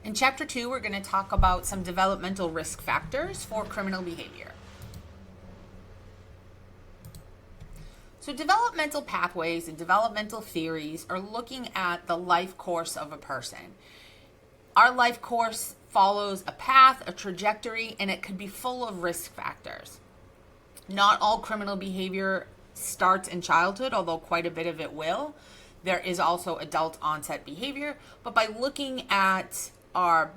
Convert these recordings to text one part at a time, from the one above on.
In Chapter 2, we're going to talk about some developmental risk factors for criminal behavior. So developmental pathways and developmental theories are looking at the life course of a person. Our life course follows a path, a trajectory, and it could be full of risk factors. Not all criminal behavior starts in childhood, although quite a bit of it will. There is also adult onset behavior, but by looking at our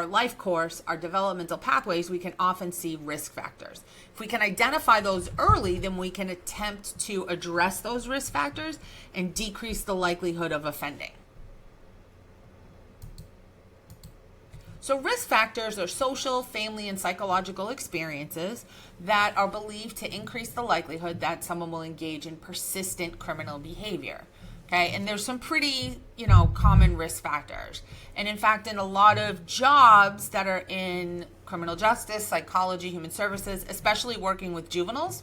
life course, our developmental pathways, we can often see risk factors. If we can identify those early, then we can attempt to address those risk factors and decrease the likelihood of offending. So risk factors are social, family, and psychological experiences that are believed to increase the likelihood that someone will engage in persistent criminal behavior. Okay, and there's some pretty, common risk factors. And in fact, in a lot of jobs that are in criminal justice, psychology, human services, especially working with juveniles,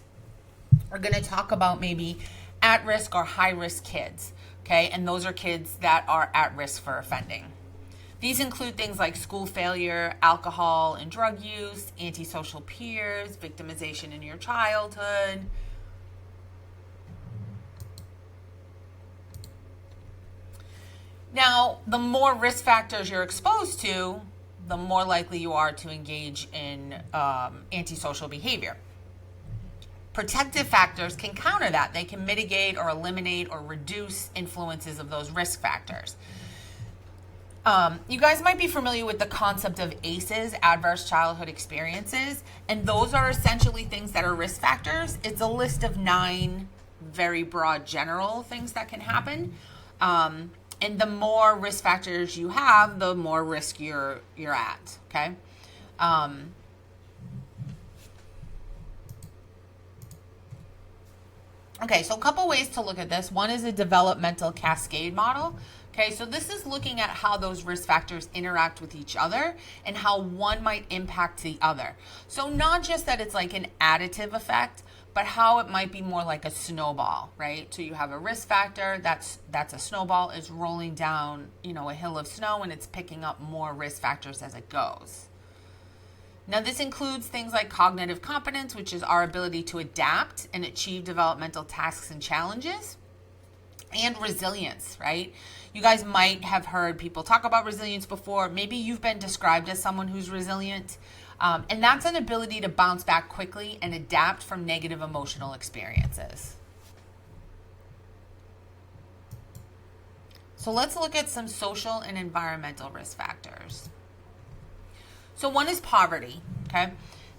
are going to talk about maybe at-risk or high-risk kids. Okay, and those are kids that are at risk for offending. These include things like school failure, alcohol and drug use, antisocial peers, victimization in your childhood. Now, the more risk factors you're exposed to, the more likely you are to engage in antisocial behavior. Protective factors can counter that. They can mitigate or eliminate or reduce influences of those risk factors. You guys might be familiar with the concept of ACEs, adverse childhood experiences, and those are essentially things that are risk factors. It's a list of 9 very broad general things that can happen. And the more risk factors you have, the more risk you're at, okay? Okay, so a couple ways to look at this. One is a developmental cascade model. Okay, so this is looking at how those risk factors interact with each other and how one might impact the other. So not just that it's like an additive effect, but how it might be more like a snowball, right? So you have a risk factor, that's a snowball, is rolling down, a hill of snow, and it's picking up more risk factors as it goes. Now, this includes things like cognitive competence, which is our ability to adapt and achieve developmental tasks and challenges, and resilience, right? You guys might have heard people talk about resilience before. Maybe you've been described as someone who's resilient. And that's an ability to bounce back quickly and adapt from negative emotional experiences. So let's look at some social and environmental risk factors. So one is poverty, okay?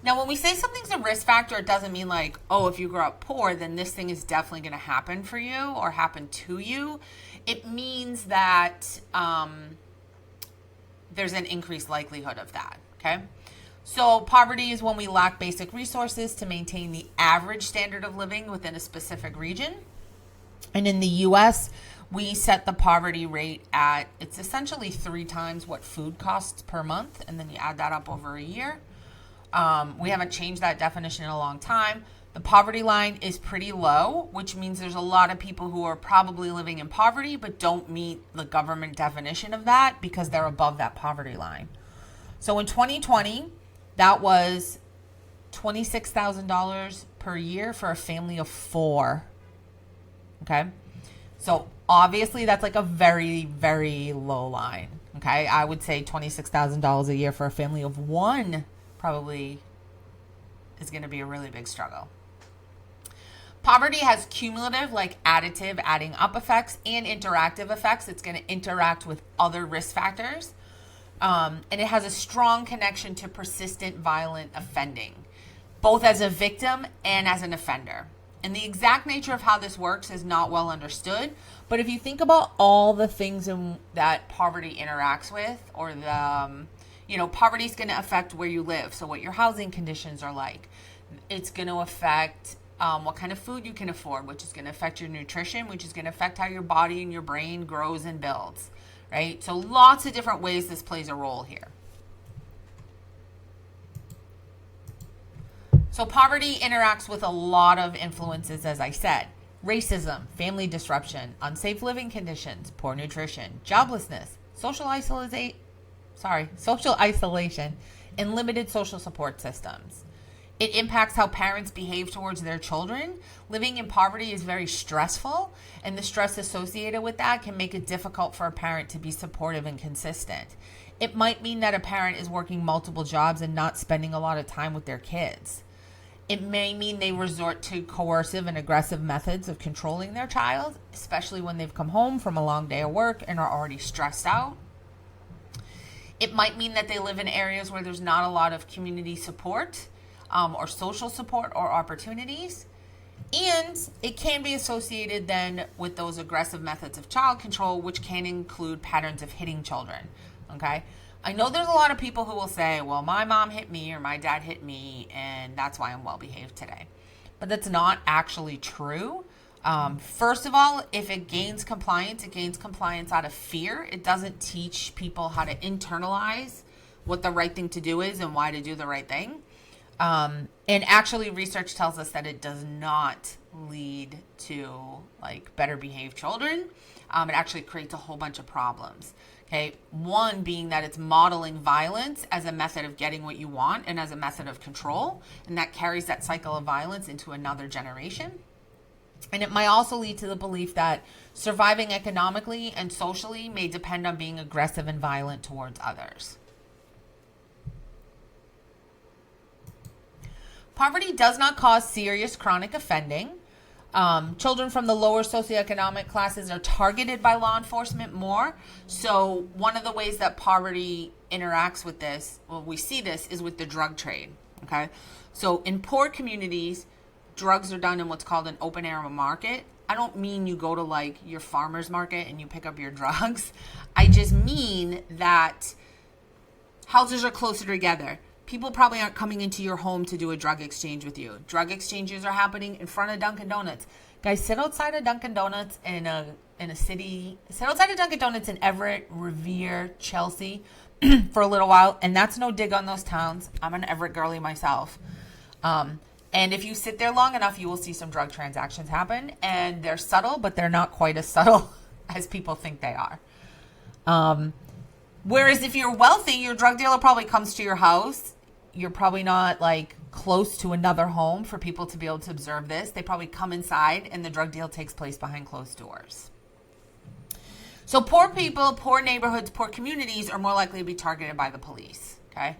Now, when we say something's a risk factor, it doesn't mean like, if you grow up poor, then this thing is definitely going to happen for you or happen to you. It means that there's an increased likelihood of that, okay? So poverty is when we lack basic resources to maintain the average standard of living within a specific region. And in the U.S., we set the poverty rate at, it's essentially 3 times what food costs per month, and then you add that up over a year. We haven't changed that definition in a long time. The poverty line is pretty low, which means there's a lot of people who are probably living in poverty but don't meet the government definition of that because they're above that poverty line. So in 2020, that was $26,000 per year for a family of 4. Okay? So obviously that's like a very, very low line. Okay? I would say $26,000 a year for a family of 1 probably is going to be a really big struggle. Poverty has cumulative, like additive, adding up effects and interactive effects. It's going to interact with other risk factors. And it has a strong connection to persistent violent offending, both as a victim and as an offender. And the exact nature of how this works is not well understood. But if you think about all the things that poverty interacts with, or poverty is going to affect where you live. So what your housing conditions are like. It's going to affect what kind of food you can afford, which is going to affect your nutrition, which is going to affect how your body and your brain grows and builds. Right? So lots of different ways this plays a role here. So poverty interacts with a lot of influences, as I said. Racism, family disruption, unsafe living conditions, poor nutrition, joblessness, social social isolation, and limited social support systems. It impacts how parents behave towards their children. Living in poverty is very stressful, and the stress associated with that can make it difficult for a parent to be supportive and consistent. It might mean that a parent is working multiple jobs and not spending a lot of time with their kids. It may mean they resort to coercive and aggressive methods of controlling their child, especially when they've come home from a long day of work and are already stressed out. It might mean that they live in areas where there's not a lot of community support or social support or opportunities. And it can be associated then with those aggressive methods of child control, which can include patterns of hitting children. Okay? I know there's a lot of people who will say, well, my mom hit me or my dad hit me, and that's why I'm well behaved today. But that's not actually true. First of all, if it gains compliance out of fear. It doesn't teach people how to internalize what the right thing to do is and why to do the right thing. And actually, research tells us that it does not lead to like better behaved children. It actually creates a whole bunch of problems. Okay, one being that it's modeling violence as a method of getting what you want and as a method of control, and that carries that cycle of violence into another generation. And it might also lead to the belief that surviving economically and socially may depend on being aggressive and violent towards others. Poverty does not cause serious chronic offending. Children from the lower socioeconomic classes are targeted by law enforcement more. So one of the ways that poverty interacts with this, well, we see this, is with the drug trade. Okay, so in poor communities, drugs are done in what's called an open air market. I don't mean you go to like your farmer's market and you pick up your drugs. I just mean that houses are closer together. People probably aren't coming into your home to do a drug exchange with you. Drug exchanges are happening in front of Dunkin' Donuts. Guys, sit outside of Dunkin' Donuts in a city. Sit outside of Dunkin' Donuts in Everett, Revere, Chelsea for a little while. And that's no dig on those towns. I'm an Everett girly myself. And if you sit there long enough, you will see some drug transactions happen. And they're subtle, but they're not quite as subtle as people think they are. Whereas if you're wealthy, your drug dealer probably comes to your house. You're probably not like close to another home for people to be able to observe this. They probably come inside and the drug deal takes place behind closed doors. So poor people, poor neighborhoods, poor communities are more likely to be targeted by the police. Okay.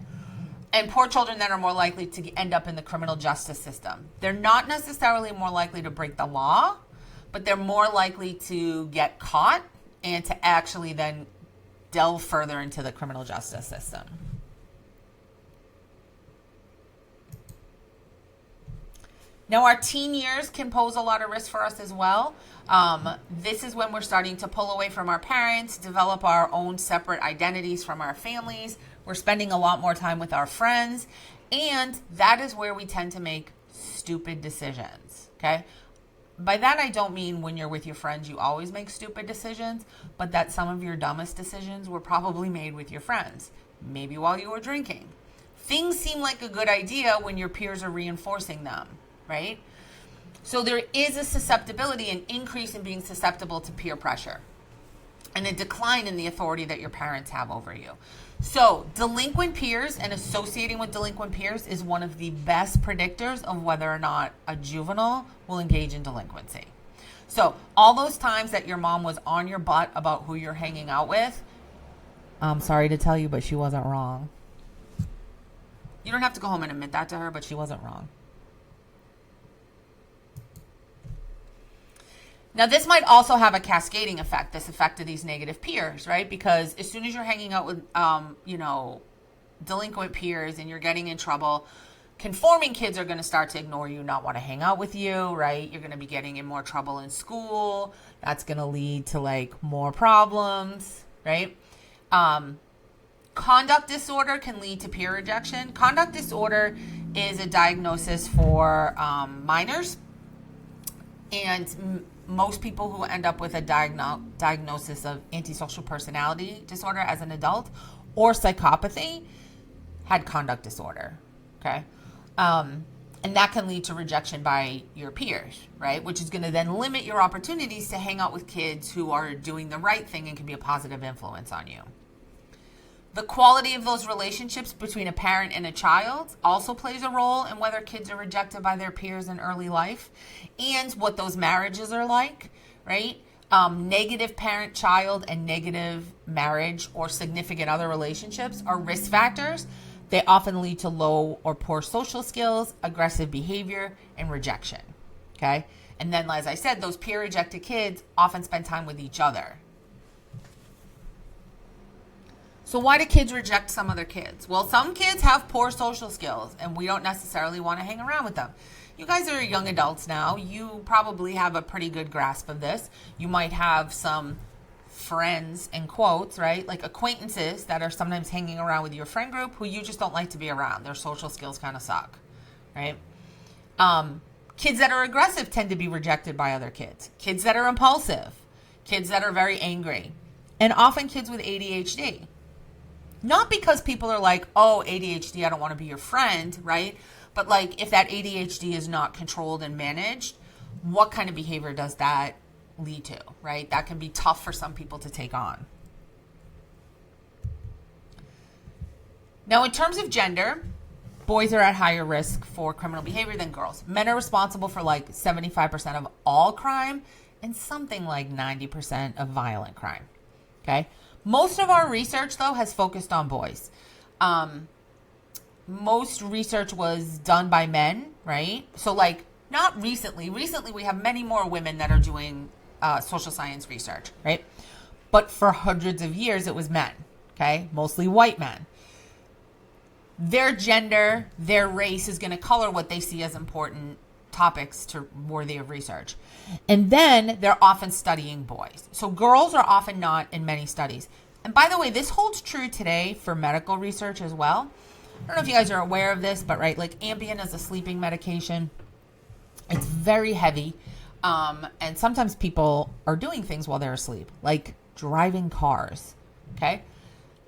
And poor children then are more likely to end up in the criminal justice system. They're not necessarily more likely to break the law, but they're more likely to get caught and to actually then delve further into the criminal justice system. Now, our teen years can pose a lot of risk for us as well. This is when we're starting to pull away from our parents, develop our own separate identities from our families. We're spending a lot more time with our friends, and that is where we tend to make stupid decisions, okay? By that, I don't mean when you're with your friends, you always make stupid decisions, but that some of your dumbest decisions were probably made with your friends, maybe while you were drinking. Things seem like a good idea when your peers are reinforcing them, right? So there is a susceptibility, an increase in being susceptible to peer pressure, and a decline in the authority that your parents have over you. So delinquent peers and associating with delinquent peers is one of the best predictors of whether or not a juvenile will engage in delinquency. So all those times that your mom was on your butt about who you're hanging out with, I'm sorry to tell you, but she wasn't wrong. You don't have to go home and admit that to her, but she wasn't wrong. Now, this might also have a cascading effect, this effect of these negative peers, right? Because as soon as you're hanging out with, delinquent peers and you're getting in trouble, conforming kids are going to start to ignore you, not want to hang out with you, right? You're going to be getting in more trouble in school. That's going to lead to, like, more problems, right? Conduct disorder can lead to peer rejection. Conduct disorder is a diagnosis for minors, and most people who end up with a diagnosis of antisocial personality disorder as an adult or psychopathy had conduct disorder, okay? And that can lead to rejection by your peers, right? Which is going to then limit your opportunities to hang out with kids who are doing the right thing and can be a positive influence on you. The quality of those relationships between a parent and a child also plays a role in whether kids are rejected by their peers in early life and what those marriages are like, right? Negative parent-child and negative marriage or significant other relationships are risk factors. They often lead to low or poor social skills, aggressive behavior, and rejection, okay? And then, as I said, those peer-rejected kids often spend time with each other. So why do kids reject some other kids? Well, some kids have poor social skills, and we don't necessarily want to hang around with them. You guys are young adults now. You probably have a pretty good grasp of this. You might have some friends, in quotes, right? Like acquaintances that are sometimes hanging around with your friend group who you just don't like to be around. Their social skills kind of suck, right? Kids that are aggressive tend to be rejected by other kids. Kids that are impulsive. Kids that are very angry. And often kids with ADHD. Not because people are like, oh, ADHD, I don't want to be your friend, right? But like if that ADHD is not controlled and managed, what kind of behavior does that lead to, right? That can be tough for some people to take on. Now, in terms of gender, boys are at higher risk for criminal behavior than girls. Men are responsible for like 75% of all crime and something like 90% of violent crime, okay? Most of our research, though, has focused on boys. Most research was done by men, right? So, like, not recently. Recently, we have many more women that are doing social science research, right? But for hundreds of years, it was men, okay? Mostly white men. Their gender, their race is going to color what they see as important topics to worthy of research. And then they're often studying boys. So girls are often not in many studies. And by the way, this holds true today for medical research as well. I don't know if you guys are aware of this, but right, like Ambien is a sleeping medication. It's very heavy. And sometimes people are doing things while they're asleep, like driving cars. Okay.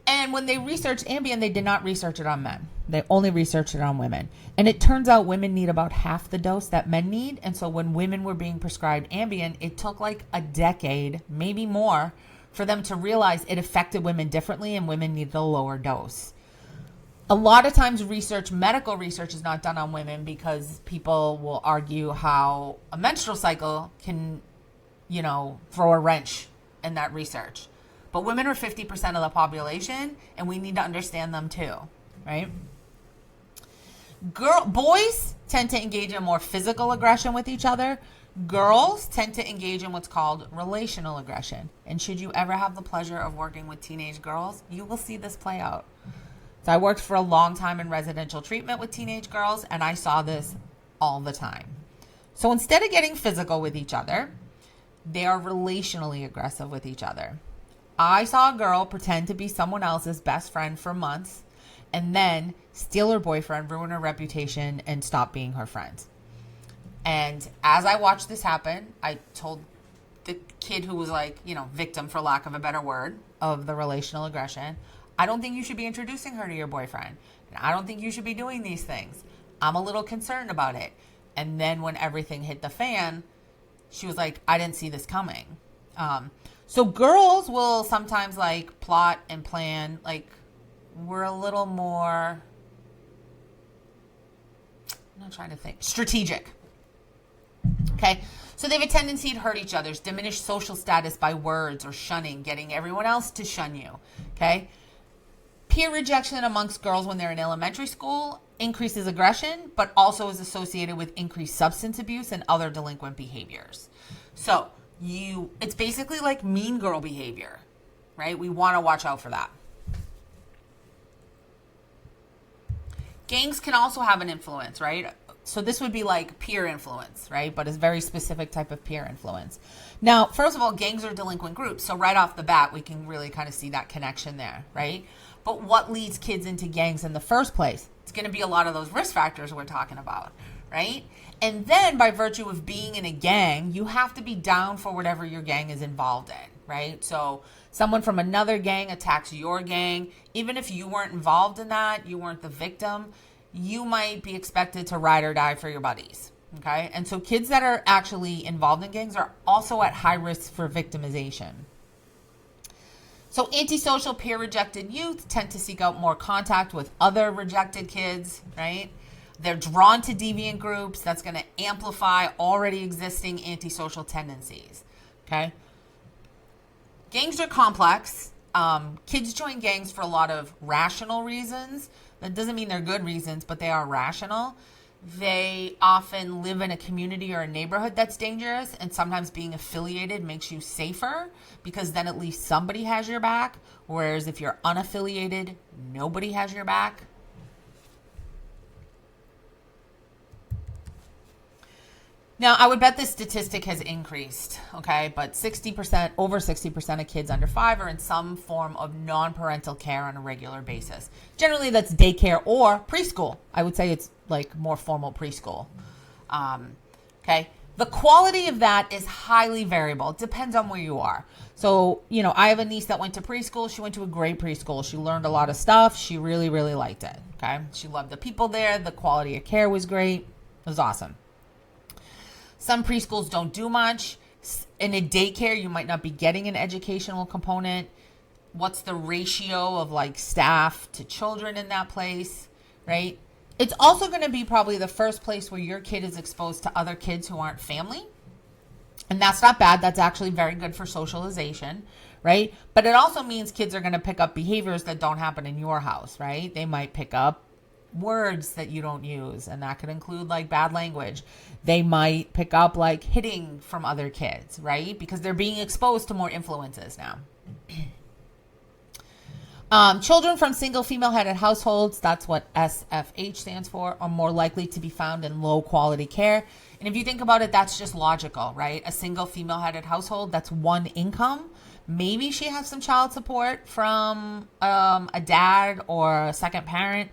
And when they researched Ambien, they did not research it on men. They only researched it on women. And it turns out women need about half the dose that men need. And so when women were being prescribed Ambien, it took like a decade, maybe more, for them to realize it affected women differently and women needed a lower dose. A lot of times medical research is not done on women because people will argue how a menstrual cycle can, throw a wrench in that research. But women are 50% of the population, and we need to understand them too, right? Boys tend to engage in more physical aggression with each other. Girls tend to engage in what's called relational aggression. And should you ever have the pleasure of working with teenage girls, you will see this play out. So I worked for a long time in residential treatment with teenage girls, and I saw this all the time. So instead of getting physical with each other, they are relationally aggressive with each other. I saw a girl pretend to be someone else's best friend for months and then steal her boyfriend, ruin her reputation, and stop being her friend. And as I watched this happen, I told the kid who was like, victim, for lack of a better word, of the relational aggression, I don't think you should be introducing her to your boyfriend. And I don't think you should be doing these things. I'm a little concerned about it. And then when everything hit the fan, she was like, I didn't see this coming. So girls will sometimes like plot and plan, like we're a little more, I'm not trying to think, strategic. Okay. So they have a tendency to hurt each other's, diminish social status by words or shunning, getting everyone else to shun you. Okay. Peer rejection amongst girls when they're in elementary school increases aggression, but also is associated with increased substance abuse and other delinquent behaviors. So it's basically like mean girl behavior, right? We want to watch out for that. Gangs can also have an influence, right? So this would be like peer influence, right? But it's a very specific type of peer influence. Now, first of all, gangs are delinquent groups. So right off the bat, we can really kind of see that connection there, right? But what leads kids into gangs in the first place? It's going to be a lot of those risk factors we're talking about, right? And then by virtue of being in a gang, you have to be down for whatever your gang is involved in, right? So someone from another gang attacks your gang. Even if you weren't involved in that, you weren't the victim, you might be expected to ride or die for your buddies, okay? And so kids that are actually involved in gangs are also at high risk for victimization. So antisocial, peer-rejected youth tend to seek out more contact with other rejected kids, right? They're drawn to deviant groups. That's going to amplify already existing antisocial tendencies, okay? Gangs are complex. Kids join gangs for a lot of rational reasons. That doesn't mean they're good reasons, but they are rational. They often live in a community or a neighborhood that's dangerous, and sometimes being affiliated makes you safer because then at least somebody has your back, whereas if you're unaffiliated, nobody has your back. Now, I would bet this statistic has increased, okay? But 60%, over 60% of kids under 5 are in some form of non-parental care on a regular basis. Generally, that's daycare or preschool. I would say it's like more formal preschool, okay? The quality of that is highly variable. It depends on where you are. So, you know, I have a niece that went to preschool. She went to a great preschool. She learned a lot of stuff. She really, really liked it, okay? She loved the people there. The quality of care was great. It was awesome. Some preschools don't do much. In a daycare, you might not be getting an educational component. What's the ratio of like staff to children in that place, right? It's also going to be probably the first place where your kid is exposed to other kids who aren't family. And that's not bad. That's actually very good for socialization, right? But it also means kids are going to pick up behaviors that don't happen in your house, right? They might pick up words that you don't use, and that could include like bad language. They might pick up like hitting from other kids, right? Because they're being exposed to more influences now. Children from single female-headed households, that's what SFH stands for, are more likely to be found in low-quality care. And if you think about it, that's just logical, right? A single female-headed household, that's one income. Maybe she has some child support from a dad or a second parent.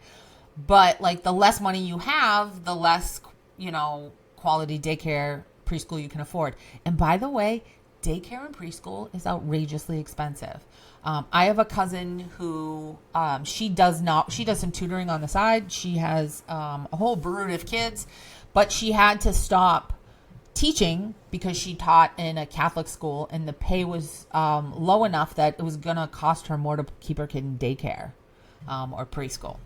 But like the less money you have, the less, you know, quality daycare, preschool you can afford. And by the way, daycare and preschool is outrageously expensive. I have a cousin who she does some tutoring on the side. She has a whole brood of kids, but she had to stop teaching because she taught in a Catholic school and the pay was low enough that it was going to cost her more to keep her kid in daycare or preschool.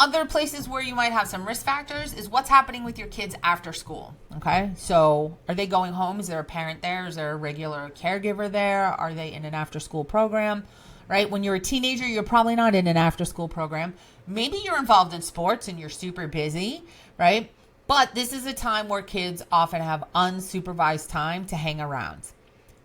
Other places where you might have some risk factors is what's happening with your kids after school, okay? So are they going home? Is there a parent there? Is there a regular caregiver there? Are they in an after-school program, right? When you're a teenager, you're probably not in an after-school program. Maybe you're involved in sports and you're super busy, right? But this is a time where kids often have unsupervised time to hang around.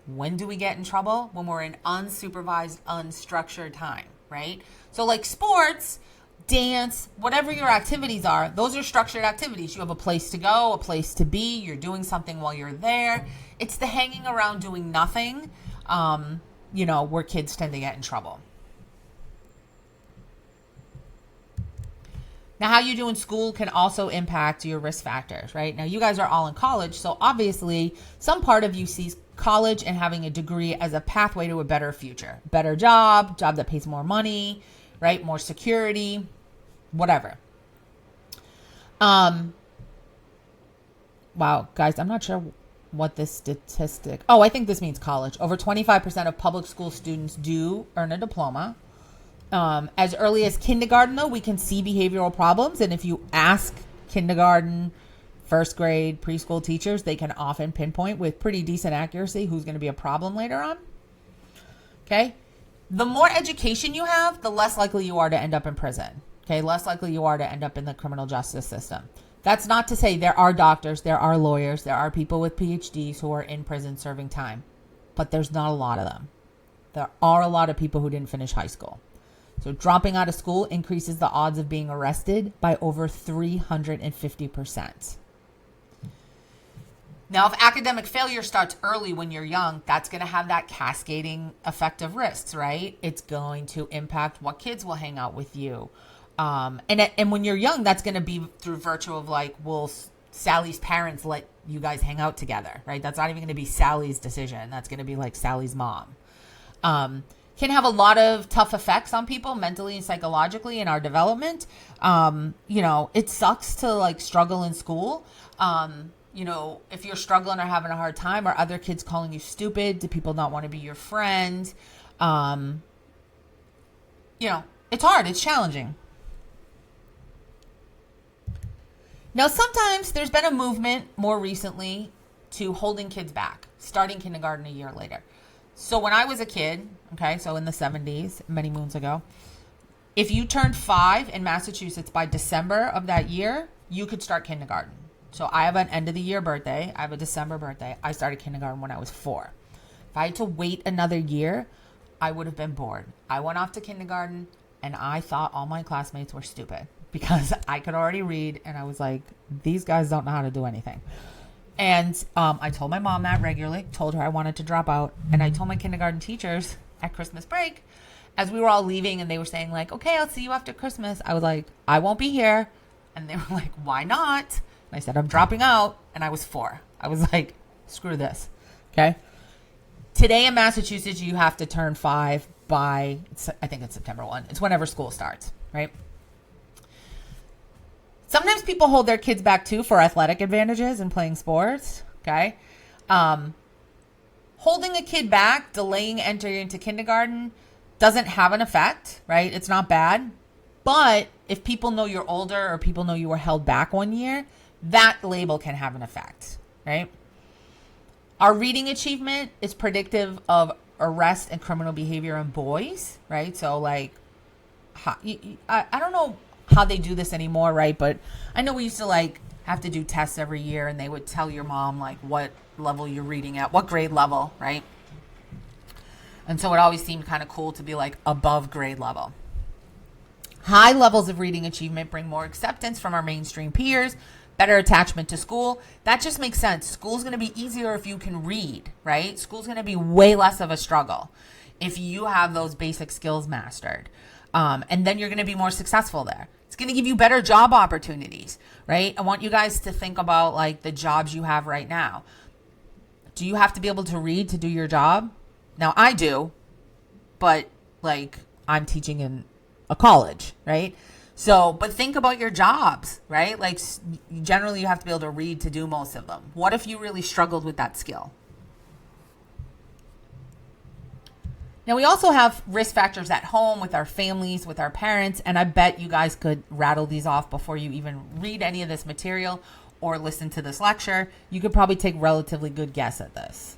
When do we get in trouble? When we're in unsupervised, unstructured time, right? So like sports, dance, whatever your activities are, those are structured activities. You have a place to go, a place to be. You're doing something while you're there. It's the hanging around doing nothing, where kids tend to get in trouble. Now, how you do in school can also impact your risk factors, right? Now, you guys are all in college, so obviously some part of you sees college and having a degree as a pathway to a better future. Better job that pays more money, right? More security, whatever. Wow, guys, I'm not sure what this statistic. Oh, I think this means college. Over 25% of public school students do earn a diploma. As early as kindergarten, though, we can see behavioral problems. And if you ask kindergarten, first grade, preschool teachers, they can often pinpoint with pretty decent accuracy who's going to be a problem later on. Okay. The more education you have, the less likely you are to end up in prison. Okay. Less likely you are to end up in the criminal justice system. That's not to say there are doctors, there are lawyers, there are people with PhDs who are in prison serving time, but there's not a lot of them. There are a lot of people who didn't finish high school. So dropping out of school increases the odds of being arrested by over 350%. Now, if academic failure starts early when you're young, that's going to have that cascading effect of risks, right? It's going to impact what kids will hang out with you. And when you're young, that's going to be through virtue of like, will Sally's parents let you guys hang out together, right? That's not even going to be Sally's decision. That's going to be like Sally's mom. Can have a lot of tough effects on people mentally and psychologically in our development. It sucks to like struggle in school. if you're struggling or having a hard time, are other kids calling you stupid? Do people not want to be your friend? It's hard. It's challenging. Now, sometimes there's been a movement more recently to holding kids back, starting kindergarten a year later. So when I was a kid, so in the 70s, many moons ago, if you turned 5 in Massachusetts by December of that year, you could start kindergarten. So I have an end of the year birthday. I have a December birthday. I started kindergarten when I was 4. If I had to wait another year, I would have been bored. I went off to kindergarten and I thought all my classmates were stupid because I could already read and I was like, these guys don't know how to do anything. And I told my mom that regularly, told her I wanted to drop out. And I told my kindergarten teachers at Christmas break, as we were all leaving and they were saying like, okay, I'll see you after Christmas. I was like, I won't be here. And they were like, why not? And I said, I'm dropping out. And I was 4. I was like, screw this. Okay. Today in Massachusetts, you have to turn 5 by, I think it's September 1. It's whenever school starts, right? Sometimes people hold their kids back too for athletic advantages and playing sports. Okay. Holding a kid back, delaying entry into kindergarten doesn't have an effect, right? It's not bad. But if people know you're older or people know you were held back 1 year, that label can have an effect, right? Our reading achievement is predictive of arrest and criminal behavior in boys, right? So like, I don't know how they do this anymore, right? But I know we used to like have to do tests every year and they would tell your mom like what level you're reading at, what grade level, right? And so it always seemed kind of cool to be like above grade level. High levels of reading achievement bring more acceptance from our mainstream peers, better attachment to school. That just makes sense. School's going to be easier if you can read, right? School's going to be way less of a struggle if you have those basic skills mastered. And then you're going to be more successful there. It's going to give you better job opportunities, right? I want you guys to think about like the jobs you have right now. Do you have to be able to read to do your job? Now I do, but like I'm teaching in a college, right? So, but think about your jobs, right? Like generally you have to be able to read to do most of them. What if you really struggled with that skill? Now, we also have risk factors at home with our families, with our parents, and I bet you guys could rattle these off before you even read any of this material or listen to this lecture. You could probably take relatively good guess at this.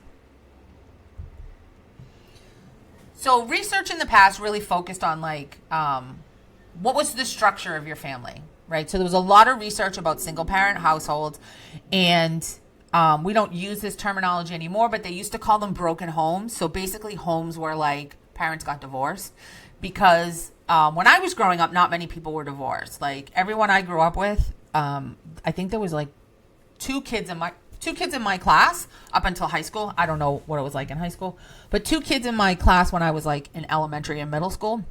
So research in the past really focused on like, what was the structure of your family, right? So there was a lot of research about single parent households, and we don't use this terminology anymore, but they used to call them broken homes. So basically homes where like parents got divorced because when I was growing up, not many people were divorced. Like everyone I grew up with, I think there was like two kids in my class up until high school. I don't know what it was like in high school, but 2 kids in my class when I was like in elementary and middle school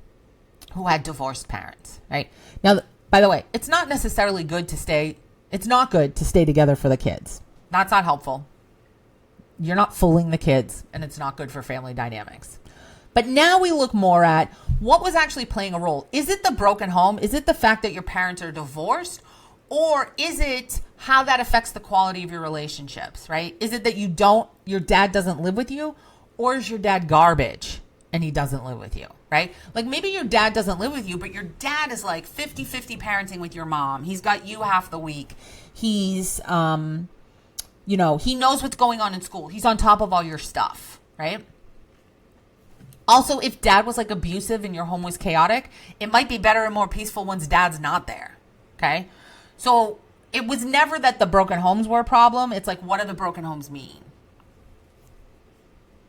who had divorced parents, right? Now, by the way, it's not good to stay together for the kids. That's not helpful. You're not fooling the kids, and it's not good for family dynamics. But now we look more at what was actually playing a role. Is it the broken home? Is it the fact that your parents are divorced? Or is it how that affects the quality of your relationships, right? Is it that your dad doesn't live with you? Or is your dad garbage and he doesn't live with you, right? Like maybe your dad doesn't live with you, but your dad is like 50-50 parenting with your mom. He's got you half the week. He's, he knows what's going on in school. He's on top of all your stuff, right? Also, if dad was like abusive and your home was chaotic, it might be better and more peaceful once dad's not there, okay? So it was never that the broken homes were a problem. It's like, what do the broken homes mean?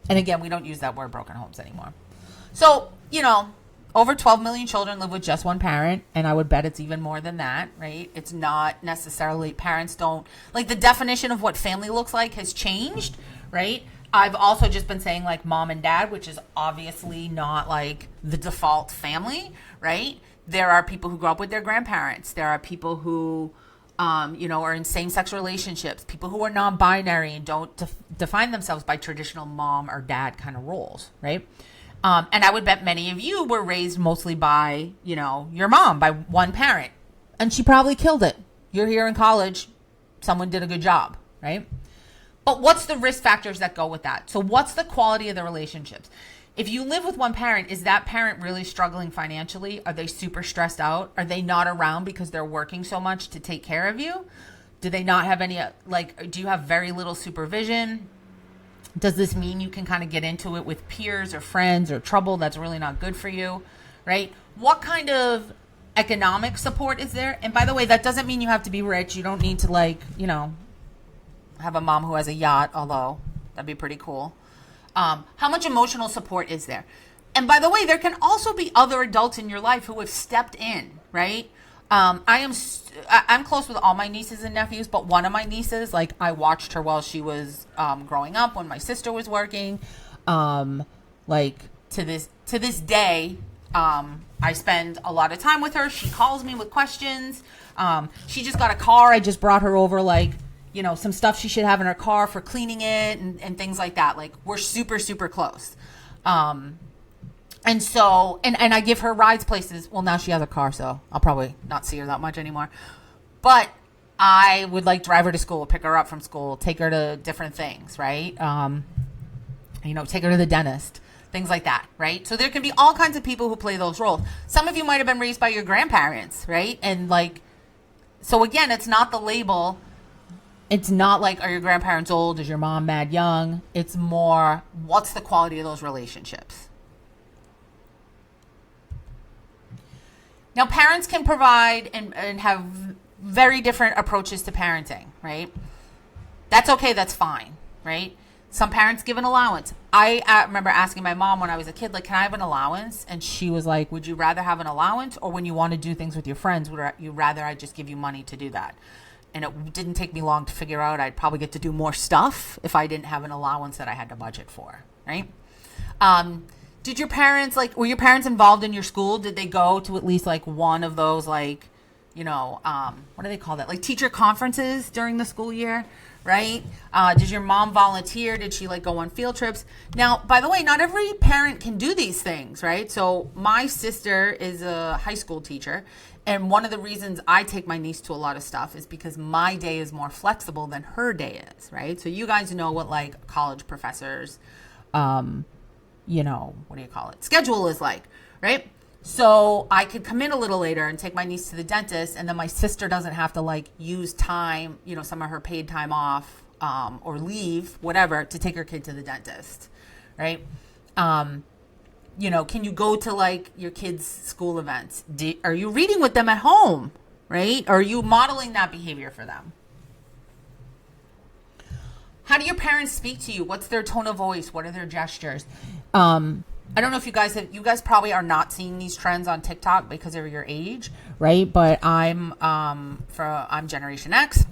And again, we don't use that word broken homes anymore. So, over 12 million children live with just one parent, and I would bet it's even more than that, right? It's not necessarily, parents don't, like the definition of what family looks like has changed, right? I've also just been saying like mom and dad, which is obviously not like the default family, right? There are people who grow up with their grandparents. There are people who, are in same-sex relationships, people who are non-binary and don't define themselves by traditional mom or dad kind of roles, right? And I would bet many of you were raised mostly by, your mom, by one parent. And she probably killed it. You're here in college. Someone did a good job, right? But what's the risk factors that go with that? So what's the quality of the relationships? If you live with one parent, is that parent really struggling financially? Are they super stressed out? Are they not around because they're working so much to take care of you? Do they not have any, do you have very little supervision? Does this mean you can kind of get into it with peers or friends or trouble that's really not good for you, right? What kind of economic support is there? And by the way, that doesn't mean you have to be rich. You don't need to have a mom who has a yacht, although that'd be pretty cool. How much emotional support is there? And by the way, there can also be other adults in your life who have stepped in, right? I'm close with all my nieces and nephews, but one of my nieces, I watched her while she was growing up when my sister was working. To this day, I spend a lot of time with her. She calls me with questions. She just got a car. I just brought her over, some stuff she should have in her car for cleaning it and things like that. We're super, super close. And so, and I give her rides places. Well, now she has a car, so I'll probably not see her that much anymore. But I would drive her to school, pick her up from school, take her to different things, right? Take her to the dentist, things like that, right? So there can be all kinds of people who play those roles. Some of you might have been raised by your grandparents, right? And so again, it's not the label. It's not are your grandparents old? Is your mom mad young? It's more, what's the quality of those relationships? Now, parents can provide and have very different approaches to parenting, right? That's okay. That's fine, right? Some parents give an allowance. I remember asking my mom when I was a kid, can I have an allowance? And she was like, would you rather have an allowance, or when you want to do things with your friends, would you rather I just give you money to do that? And it didn't take me long to figure out I'd probably get to do more stuff if I didn't have an allowance that I had to budget for, right? Did your parents, were your parents involved in your school? Did they go to at least one of those, what do they call that? Teacher conferences during the school year, right? Did your mom volunteer? Did she go on field trips? Now, by the way, not every parent can do these things, right? So my sister is a high school teacher. And one of the reasons I take my niece to a lot of stuff is because my day is more flexible than her day is, right? So you guys know what college professors, schedule is right? So I could come in a little later and take my niece to the dentist, and then my sister doesn't have to use time, some of her paid time off, or leave, whatever, to take her kid to the dentist, right? Can you go to your kids' school events? Are you reading with them at home, right? Are you modeling that behavior for them? How do your parents speak to you? What's their tone of voice? What are their gestures? I don't know if you guys probably are not seeing these trends on TikTok because of your age, right? But I'm Generation X,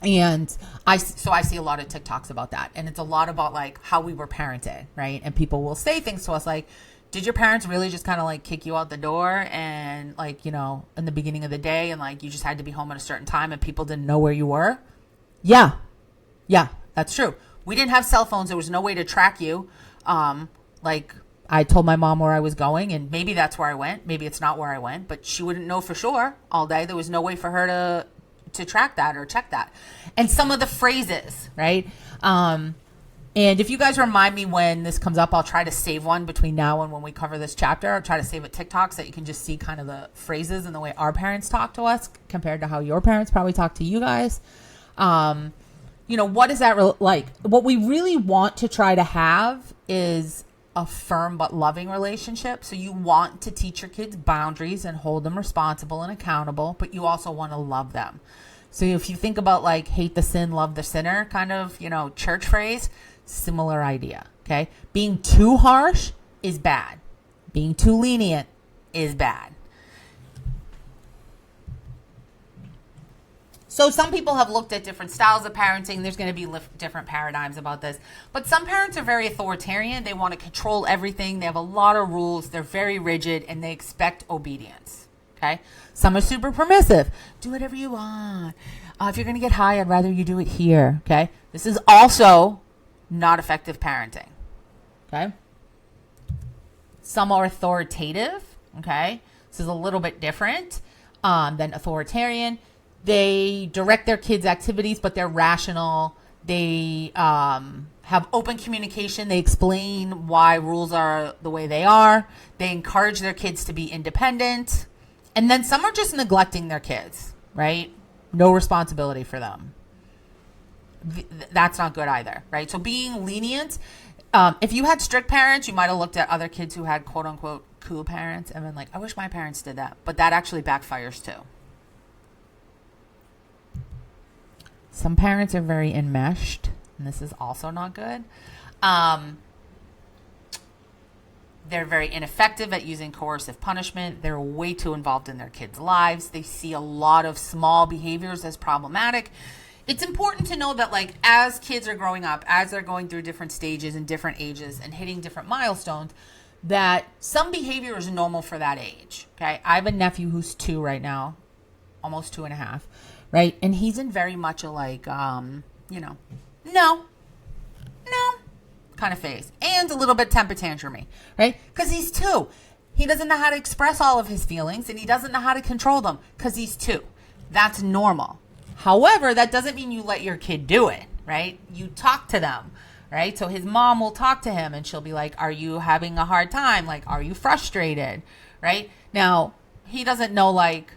and I see a lot of TikToks about that, and it's a lot about how we were parented, right? And people will say things to us did your parents really just kind of kick you out the door and in the beginning of the day, and you just had to be home at a certain time and people didn't know where you were? Yeah, that's true. We didn't have cell phones. There was no way to track you. I told my mom where I was going, and maybe that's where I went. Maybe it's not where I went, but she wouldn't know for sure all day. There was no way for her to track that or check that. And some of the phrases, right? And if you guys remind me when this comes up, I'll try to save one between now and when we cover this chapter. I'll try to save a TikTok so that you can just see kind of the phrases and the way our parents talk to us compared to how your parents probably talk to you guys. What is that like? What we really want to try to have is a firm but loving relationship. So you want to teach your kids boundaries and hold them responsible and accountable, but you also want to love them. So if you think about hate the sin, love the sinner kind of, church phrase, similar idea. Okay. Being too harsh is bad. Being too lenient is bad. So some people have looked at different styles of parenting. There's going to be different paradigms about this. But some parents are very authoritarian. They want to control everything. They have a lot of rules. They're very rigid, and they expect obedience. Okay? Some are super permissive. Do whatever you want. If you're going to get high, I'd rather you do it here. Okay? This is also not effective parenting. Okay? Some are authoritative. Okay? This is a little bit different than authoritarian. They direct their kids' activities, but they're rational. They have open communication. They explain why rules are the way they are. They encourage their kids to be independent. And then some are just neglecting their kids, right? No responsibility for them. That's not good either, right? So being lenient, if you had strict parents, you might have looked at other kids who had quote unquote cool parents and been like, I wish my parents did that. But that actually backfires too. Some parents are very enmeshed, and this is also not good. They're very ineffective at using coercive punishment. They're way too involved in their kids' lives. They see a lot of small behaviors as problematic. It's important to know that, like, as kids are growing up, as they're going through different stages and different ages and hitting different milestones, that some behavior is normal for that age. Okay. I have a nephew who's 2 right now, almost 2.5, right? And he's in very much a like, no kind of phase, and a little bit temper tantrumy, right? Because he's 2. He doesn't know how to express all of his feelings, and he doesn't know how to control them because he's 2. That's normal. However, that doesn't mean you let your kid do it, right? You talk to them, right? So his mom will talk to him and she'll be like, are you having a hard time? Like, are you frustrated, right? Now, he doesn't know, like,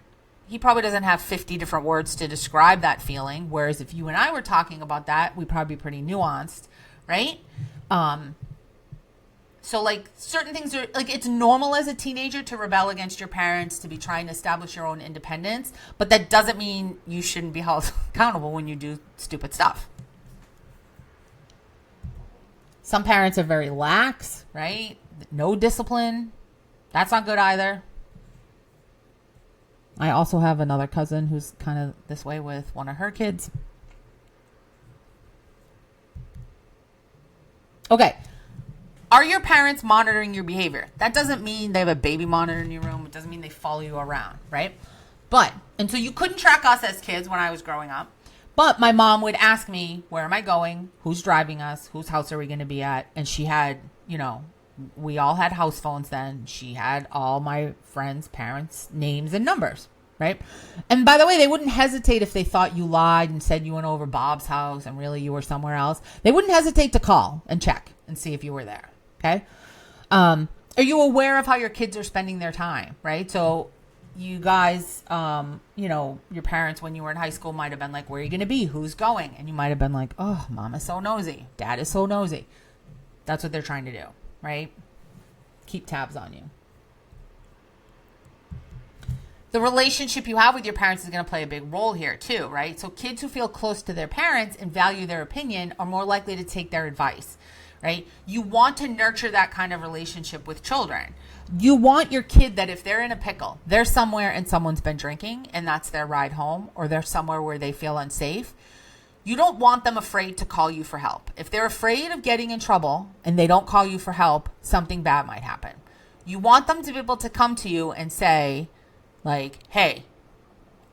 he probably doesn't have 50 different words to describe that feeling. Whereas if you and I were talking about that, we'd probably be pretty nuanced, right? So like certain things are like, it's normal as a teenager to rebel against your parents, to be trying to establish your own independence, but that doesn't mean you shouldn't be held accountable when you do stupid stuff. Some parents are very lax, right? No discipline. That's not good either. I also have another cousin who's kind of this way with one of her kids. Okay. Are your parents monitoring your behavior? That doesn't mean they have a baby monitor in your room. It doesn't mean they follow you around, right? And so you couldn't track us as kids when I was growing up. But my mom would ask me, where am I going? Who's driving us? Whose house are we going to be at? And she had, we all had house phones then. She had all my friends' parents' names and numbers, right? And by the way, they wouldn't hesitate if they thought you lied and said you went over Bob's house and really you were somewhere else. They wouldn't hesitate to call and check and see if you were there. Okay. Are you aware of how your kids are spending their time? Right. So you guys, your parents, when you were in high school, might have been like, where are you going to be? Who's going? And you might have been like, oh, mom is so nosy. Dad is so nosy. That's what they're trying to do. Right. Keep tabs on you. The relationship you have with your parents is going to play a big role here too, right? So kids who feel close to their parents and value their opinion are more likely to take their advice. Right? You want to nurture that kind of relationship with children. You want your kid that if they're in a pickle, they're somewhere and someone's been drinking and that's their ride home, or they're somewhere where they feel unsafe. You don't want them afraid to call you for help. If they're afraid of getting in trouble and they don't call you for help, something bad might happen. You want them to be able to come to you and say, like, hey,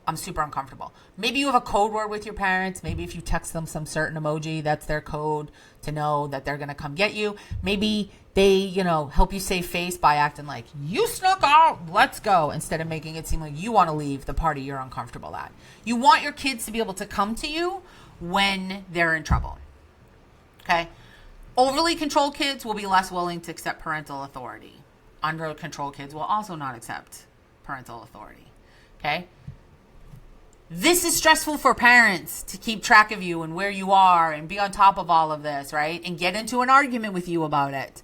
I'm super uncomfortable. Maybe you have a code word with your parents. Maybe if you text them some certain emoji, that's their code to know that they're going to come get you. Maybe they, help you save face by acting like, you snuck out, let's go, instead of making it seem like you want to leave the party you're uncomfortable at. You want your kids to be able to come to you when they're in trouble. Okay? Overly controlled kids will be less willing to accept parental authority. Under control kids will also not accept parental authority. Okay? This is stressful for parents to keep track of you and where you are and be on top of all of this, right? And get into an argument with you about it.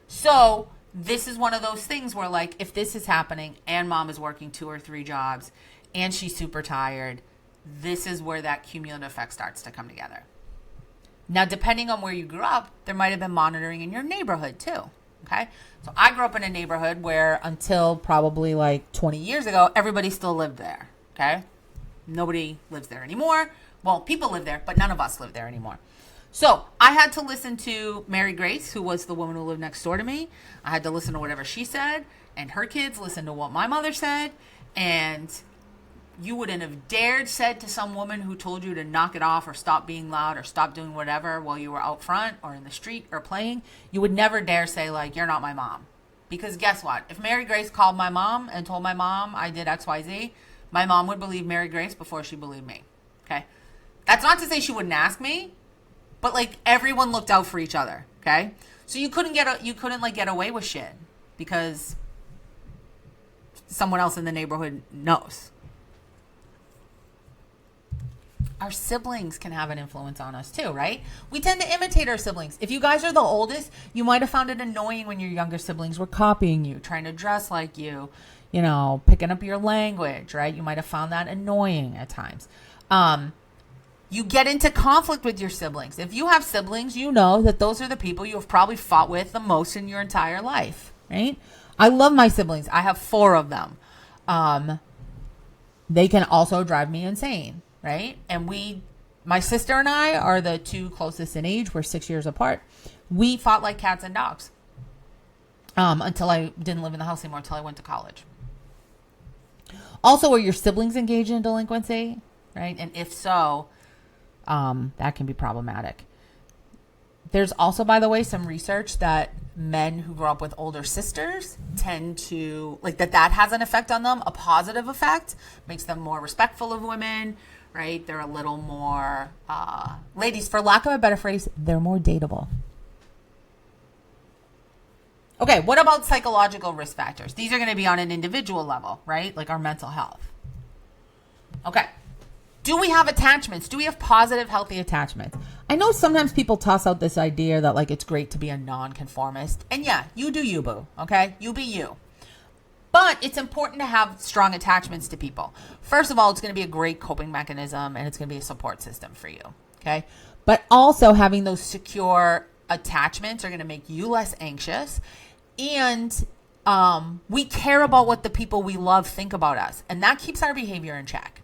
So this is one of those things where, like, if this is happening and mom is working 2 or 3 jobs and she's super tired, this is where that cumulative effect starts to come together. Now, depending on where you grew up, there might have been monitoring in your neighborhood too. Okay. So I grew up in a neighborhood where until probably like 20 years ago, everybody still lived there. Okay. Nobody lives there anymore. Well, people live there, but none of us live there anymore. So I had to listen to Mary Grace, who was the woman who lived next door to me. I had to listen to whatever she said, and her kids listened to what my mother said. And you wouldn't have dared said to some woman who told you to knock it off or stop being loud or stop doing whatever while you were out front or in the street or playing. You would never dare say, like, you're not my mom. Because guess what? If Mary Grace called my mom and told my mom I did XYZ, My mom would believe Mary Grace before she believed me. Okay. That's not to say she wouldn't ask me, but like everyone looked out for each other. Okay. So you couldn't like get away with shit because someone else in the neighborhood knows. Our siblings can have an influence on us too, right? We tend to imitate our siblings. If you guys are the oldest, you might have found it annoying when your younger siblings were copying you, trying to dress like you, picking up your language, right? You might have found that annoying at times. You get into conflict with your siblings. If you have siblings, you know that those are the people you have probably fought with the most in your entire life, right? I love my siblings. I have 4 of them. They can also drive me insane, right? And my sister and I are the 2 closest in age. We're 6 years apart. We fought like cats and dogs until I didn't live in the house anymore, until I went to college. Also, are your siblings engaged in delinquency, right? And if so, that can be problematic. There's also, by the way, some research that men who grow up with older sisters tend to, like that has an effect on them, a positive effect, makes them more respectful of women, right? They're a little more, ladies, for lack of a better phrase, they're more dateable. Okay, what about psychological risk factors? These are going to be on an individual level, right? Like our mental health. Okay. Do we have attachments? Do we have positive, healthy attachments? I know sometimes people toss out this idea that like it's great to be a nonconformist. And yeah, you do you, boo. Okay? You be you. But it's important to have strong attachments to people. First of all, it's going to be a great coping mechanism and it's going to be a support system for you. Okay? But also having those secure attachments are going to make you less anxious. And we care about what the people we love think about us. And that keeps our behavior in check.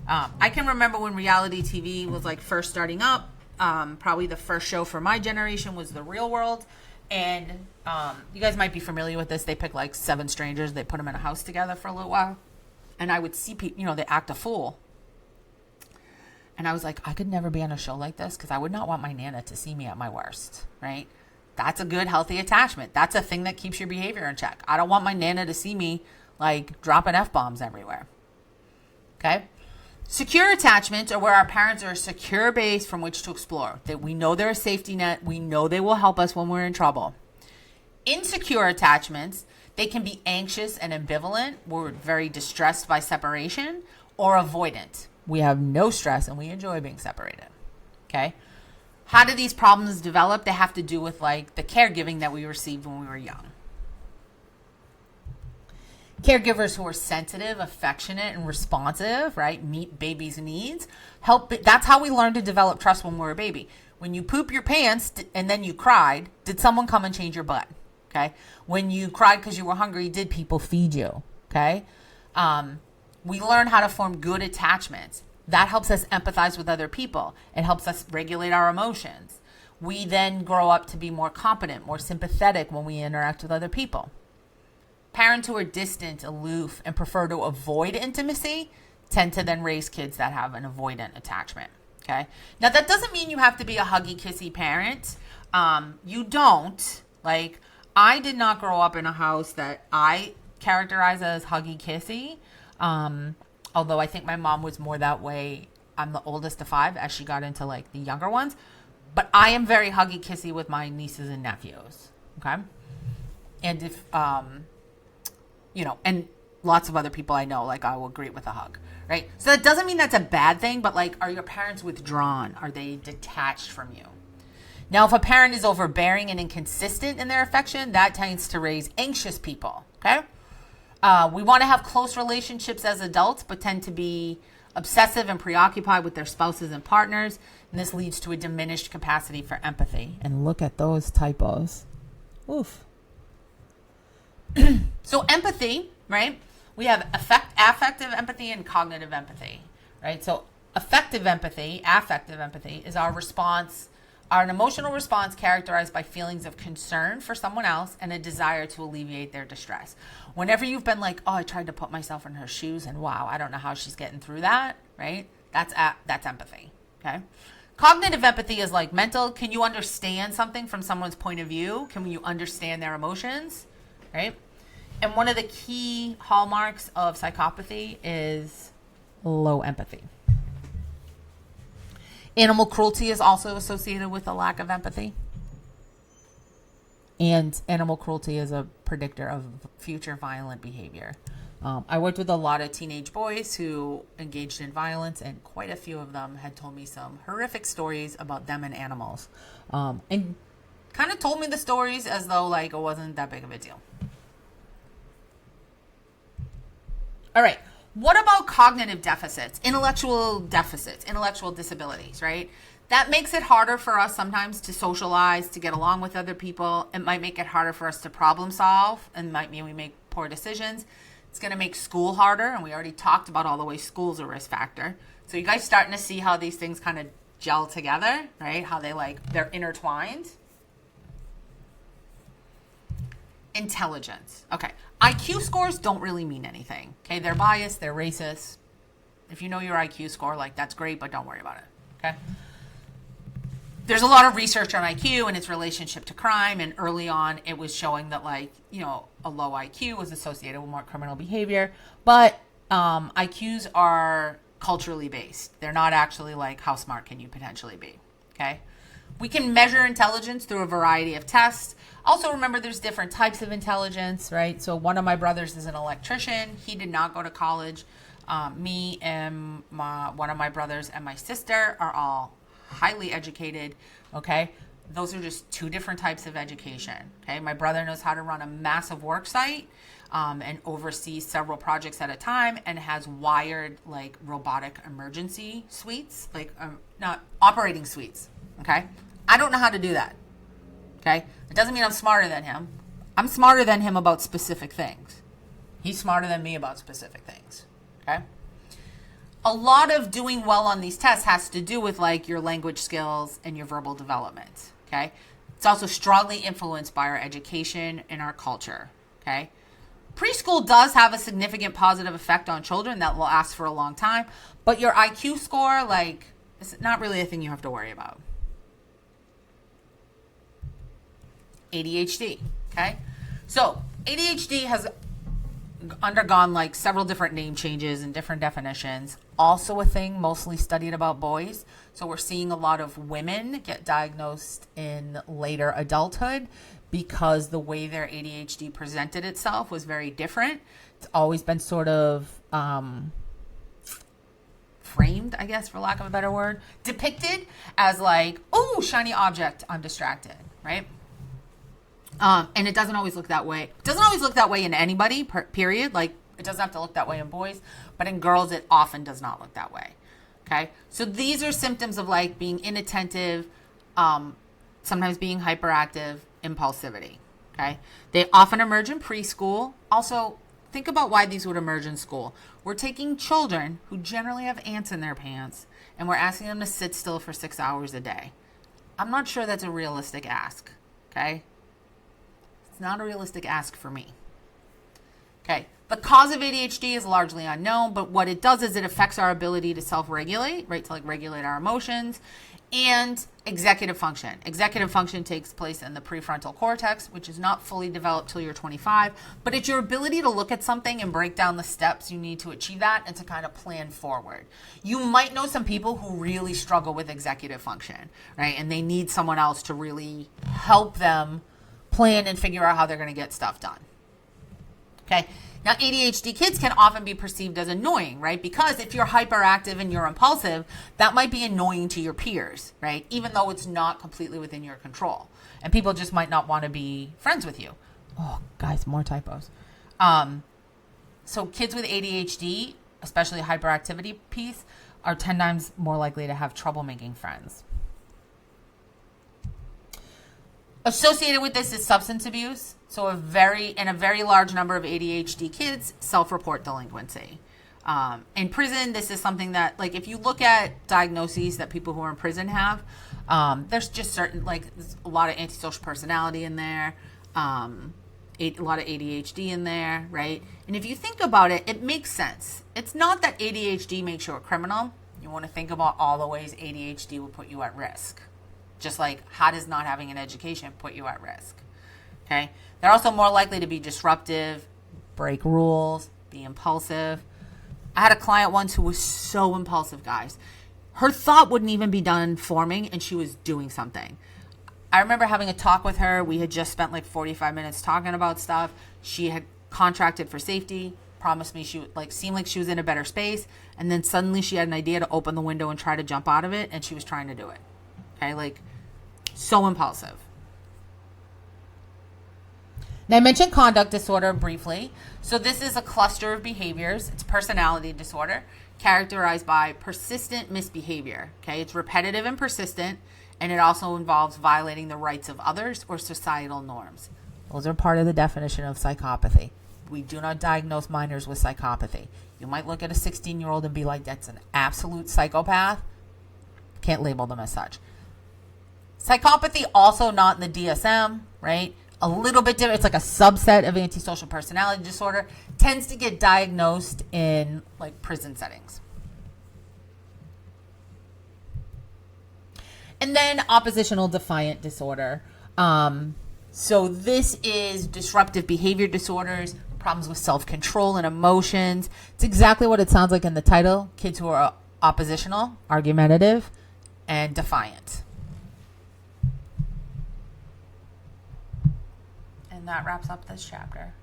I can remember when reality TV was like first starting up. Probably the first show for my generation was The Real World. And you guys might be familiar with this. They pick like 7 strangers. They put them in a house together for a little while. And I would see people, they act a fool. And I was like, I could never be on a show like this because I would not want my Nana to see me at my worst, right? That's a good, healthy attachment. That's a thing that keeps your behavior in check. I don't want my Nana to see me like dropping F-bombs everywhere. Okay? Secure attachments are where our parents are a secure base from which to explore. That we know they're a safety net. We know they will help us when we're in trouble. Insecure attachments, they can be anxious and ambivalent. We're very distressed by separation, or avoidant. We have no stress and we enjoy being separated. Okay? How do these problems develop? They have to do with like the caregiving that we received when we were young. Caregivers who are sensitive, affectionate, and responsive, right? Meet baby's needs. That's how we learn to develop trust when we're a baby. When you poop your pants and then you cried, did someone come and change your butt? Okay. When you cried because you were hungry, did people feed you? Okay. We learn how to form good attachments. That helps us empathize with other people. It helps us regulate our emotions. We then grow up to be more competent, more sympathetic when we interact with other people. Parents who are distant, aloof, and prefer to avoid intimacy tend to then raise kids that have an avoidant attachment. Okay. Now that doesn't mean you have to be a huggy, kissy parent. You don't. Like, I did not grow up in a house that I characterize as huggy, kissy. Although I think my mom was more that way. I'm the oldest of 5 as she got into like the younger ones. But I am very huggy, kissy with my nieces and nephews. Okay. And if, and lots of other people I know, like I will greet with a hug, right? So that doesn't mean that's a bad thing, but like, are your parents withdrawn? Are they detached from you? Now, if a parent is overbearing and inconsistent in their affection, that tends to raise anxious people, okay? We want to have close relationships as adults, but tend to be obsessive and preoccupied with their spouses and partners. And this leads to a diminished capacity for empathy. And look at those typos. Oof. So empathy, right? We have affective empathy and cognitive empathy, right? So affective empathy is our response, an emotional response characterized by feelings of concern for someone else and a desire to alleviate their distress. Whenever you've been like, oh, I tried to put myself in her shoes and wow, I don't know how she's getting through that, right? That's empathy, okay? Cognitive empathy is like mental. Can you understand something from someone's point of view? Can you understand their emotions, right? And one of the key hallmarks of psychopathy is low empathy. Animal cruelty is also associated with a lack of empathy. And animal cruelty is a predictor of future violent behavior. I worked with a lot of teenage boys who engaged in violence, and quite a few of them had told me some horrific stories about them and animals. And kind of told me the stories as though like it wasn't that big of a deal. All right. What about cognitive deficits, intellectual disabilities, right? That makes it harder for us sometimes to socialize, to get along with other people. It might make it harder for us to problem solve, and might mean we make poor decisions. It's going to make school harder, and we already talked about all the ways school's a risk factor. So you guys starting to see how these things kind of gel together, right? How they're intertwined. Intelligence. Okay. IQ scores don't really mean anything. Okay. They're biased. They're racist. If you know your IQ score, like that's great, but don't worry about it. Okay. There's a lot of research on IQ and its relationship to crime. And early on, it was showing that a low IQ was associated with more criminal behavior. But IQs are culturally based. They're not actually like how smart can you potentially be. Okay. We can measure intelligence through a variety of tests. Also, remember there's different types of intelligence, right? So one of my brothers is an electrician. He did not go to college. Me and one of my brothers and my sister are all highly educated, okay? Those are just two different types of education, okay? My brother knows how to run a massive work site and oversee several projects at a time, and has wired like robotic emergency suites, not operating suites, okay? I don't know how to do that, okay? It doesn't mean I'm smarter than him. I'm smarter than him about specific things. He's smarter than me about specific things, okay? A lot of doing well on these tests has to do with like your language skills and your verbal development, okay? It's also strongly influenced by our education and our culture, okay? Preschool does have a significant positive effect on children that will last for a long time, but your IQ score, it's not really a thing you have to worry about. ADHD, okay? So ADHD has undergone several different name changes and different definitions. Also a thing mostly studied about boys. So we're seeing a lot of women get diagnosed in later adulthood because the way their ADHD presented itself was very different. It's always been sort of framed, I guess, for lack of a better word, depicted as oh, shiny object, I'm distracted, right? And it doesn't always look that way. It doesn't always look that way in anybody, period. It doesn't have to look that way in boys, but in girls, it often does not look that way. Okay. So these are symptoms of being inattentive, sometimes being hyperactive, impulsivity. Okay. They often emerge in preschool. Also, think about why these would emerge in school. We're taking children who generally have ants in their pants, and we're asking them to sit still for 6 hours a day. I'm not sure that's a realistic ask. Okay. It's not a realistic ask for me. Okay. The cause of ADHD is largely unknown, but what it does is it affects our ability to self-regulate, right? To regulate our emotions, and executive function. Executive function takes place in the prefrontal cortex, which is not fully developed till you're 25, but it's your ability to look at something and break down the steps you need to achieve that and to kind of plan forward. You might know some people who really struggle with executive function, right? And they need someone else to really help them plan and figure out how they're going to get stuff done. Okay. Now, ADHD kids can often be perceived as annoying, right? Because if you're hyperactive and you're impulsive, that might be annoying to your peers, right? Even though it's not completely within your control. And people just might not want to be friends with you. Oh, guys, more typos. So kids with ADHD, especially hyperactivity piece, are 10 times more likely to have trouble making friends. Associated with this is substance abuse. So a very large number of ADHD kids self-report delinquency. In prison, this is something that, if you look at diagnoses that people who are in prison have, there's just certain, there's a lot of antisocial personality in there, a lot of ADHD in there, right? And if you think about it, it makes sense. It's not that ADHD makes you a criminal. You want to think about all the ways ADHD will put you at risk. Just how does not having an education put you at risk? Okay. They're also more likely to be disruptive, break rules, be impulsive. I had a client once who was so impulsive, guys. Her thought wouldn't even be done forming, and she was doing something. I remember having a talk with her. We had just spent like 45 minutes talking about stuff. She had contracted for safety, promised me she would, like, seemed like she was in a better space, and then suddenly she had an idea to open the window and try to jump out of it, and she was trying to do it. Okay, like, so impulsive. Now, I mentioned conduct disorder briefly. So this is a cluster of behaviors. It's a personality disorder characterized by persistent misbehavior. Okay, it's repetitive and persistent, and it also involves violating the rights of others or societal norms. Those are part of the definition of psychopathy. We do not diagnose minors with psychopathy. You might look at a 16-year-old and be like, that's an absolute psychopath. Can't label them as such. Psychopathy also not in the DSM, right? A little bit different. It's like a subset of antisocial personality disorder. Tends to get diagnosed in like prison settings. And then oppositional defiant disorder. So this is disruptive behavior disorders, problems with self-control and emotions. It's exactly what it sounds like in the title. Kids who are oppositional, argumentative, and defiant. And that wraps up this chapter.